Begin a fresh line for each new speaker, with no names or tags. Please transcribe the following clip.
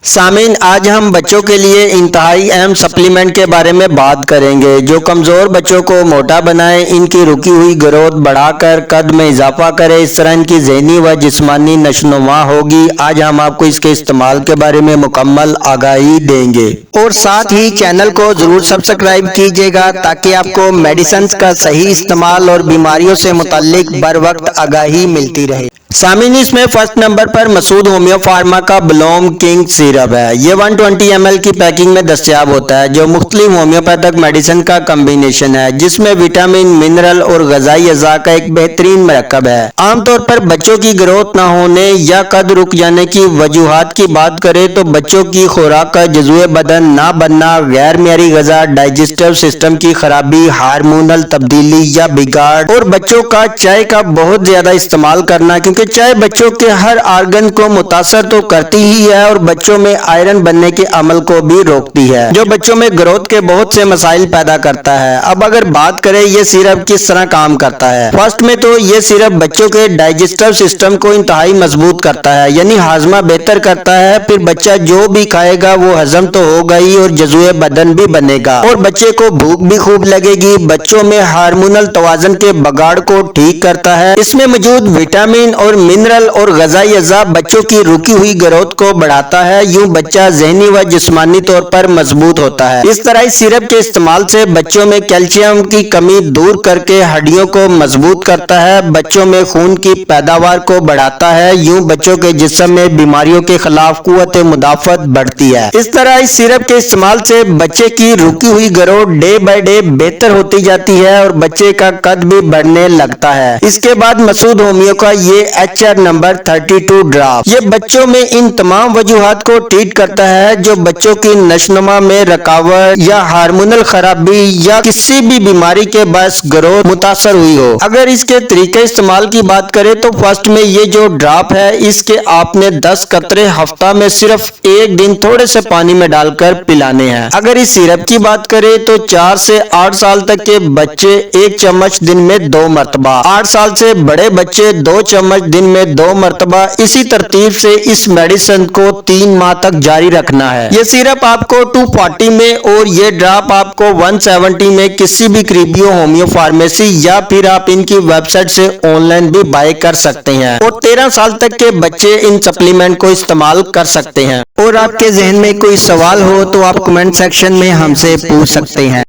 سامعین، آج ہم بچوں کے لیے انتہائی اہم سپلیمنٹ کے بارے میں بات کریں گے جو کمزور بچوں کو موٹا بنائے، ان کی رکی ہوئی گروتھ بڑھا کر قد میں اضافہ کرے، اس طرح ان کی ذہنی و جسمانی نشوونما ہوگی۔ آج ہم آپ کو اس کے استعمال کے بارے میں مکمل آگاہی دیں گے اور ساتھ ہی چینل کو ضرور سبسکرائب کیجیے گا تاکہ آپ کو میڈیسنز کا صحیح استعمال اور بیماریوں سے متعلق بر وقت آگاہی ملتی رہے۔ سامعین، اس میں فرسٹ نمبر پر مسعود ہومیو فارما کا بلوم کنگ سیرپ ہے۔ یہ 120 ml کی پیکنگ میں دستیاب ہوتا ہے جو مختلف ہومیوپیتھک میڈیسن کا کمبینیشن ہے جس میں وٹامن، منرل اور غذائی اجزاء کا ایک بہترین مرکب ہے۔ عام طور پر بچوں کی گروتھ نہ ہونے یا قد رک جانے کی وجوہات کی بات کریں تو بچوں کی خوراک کا جزوِ بدن نہ بننا، غیر معیاری غذا، ڈائجسٹو سسٹم کی خرابی، ہارمونل تبدیلی یا بگاڑ اور بچوں کا چائے کا بہت زیادہ استعمال کرنا، کیونکہ چائے بچوں کے ہر آرگن کو متاثر تو کرتی ہی ہے اور بچوں میں آئرن بننے کے عمل کو بھی روکتی ہے جو بچوں میں گروتھ کے بہت سے مسائل پیدا کرتا ہے۔ اب اگر بات کریں یہ سیرپ کس طرح کام کرتا ہے، فرسٹ میں تو یہ سیرپ بچوں کے ڈائجسٹو سسٹم کو انتہائی مضبوط کرتا ہے، یعنی ہاضمہ بہتر کرتا ہے۔ پھر بچہ جو بھی کھائے گا وہ ہضم تو ہوگا ہی اور جزوِ بدن بھی بنے گا اور بچے کو بھوک بھی خوب لگے گی۔ بچوں میں ہارمونل توازن کے بگاڑ کو ٹھیک کرتا ہے۔ اس میں موجود وٹامن اور منرل اور غذائی اجزاء بچوں کی رکی ہوئی گروتھ کو بڑھاتا ہے، یوں بچہ ذہنی و جسمانی طور پر مضبوط ہوتا ہے۔ اس طرح اس سیرپ کے استعمال سے بچوں میں کیلشیم کی کمی دور کر کے ہڈیوں کو مضبوط کرتا ہے، بچوں میں خون کی پیداوار کو بڑھاتا ہے، یوں بچوں کے جسم میں بیماریوں کے خلاف قوت مدافعت بڑھتی ہے۔ اس طرح اس سیرپ کے استعمال سے بچے کی رکی ہوئی گروتھ ڈے بائی ڈے بہتر ہوتی جاتی ہے اور بچے کا قد بھی بڑھنے لگتا ہے۔ اس کے بعد مسعود ہومیو کا یہ HR نمبر 32 ڈراپ، یہ بچوں میں ان تمام وجوہات کو ٹریٹ کرتا ہے جو بچوں کی نشوونما میں رکاوٹ یا ہارمونل خرابی یا کسی بھی بیماری کے باعث گروتھ متاثر ہوئی ہو۔ اگر اس کے طریقے استعمال کی بات کریں تو فرسٹ میں یہ جو ڈراپ ہے اس کے آپ نے 10 قطرے ہفتہ میں صرف ایک دن تھوڑے سے پانی میں ڈال کر پلانے ہیں۔ اگر اس سیرپ کی بات کریں تو 4 سے 8 سال تک کے بچے 1 چمچ دن میں 2 مرتبہ، 8 سال سے بڑے بچے 2 چمچ دن میں 2 مرتبہ، اسی ترتیب سے اس میڈیسن کو 3 ماہ تک جاری رکھنا ہے۔ یہ سیرپ آپ کو 240 میں اور یہ ڈراپ آپ کو 170 میں کسی بھی قریبی ہومیو فارمیسی یا پھر آپ ان کی ویب سائٹ سے آن لائن بھی بائی کر سکتے ہیں اور 13 سال تک کے بچے ان سپلیمنٹ کو استعمال کر سکتے ہیں۔ اور آپ کے ذہن میں کوئی سوال ہو تو آپ کمنٹ سیکشن میں ہم سے پوچھ سکتے ہیں۔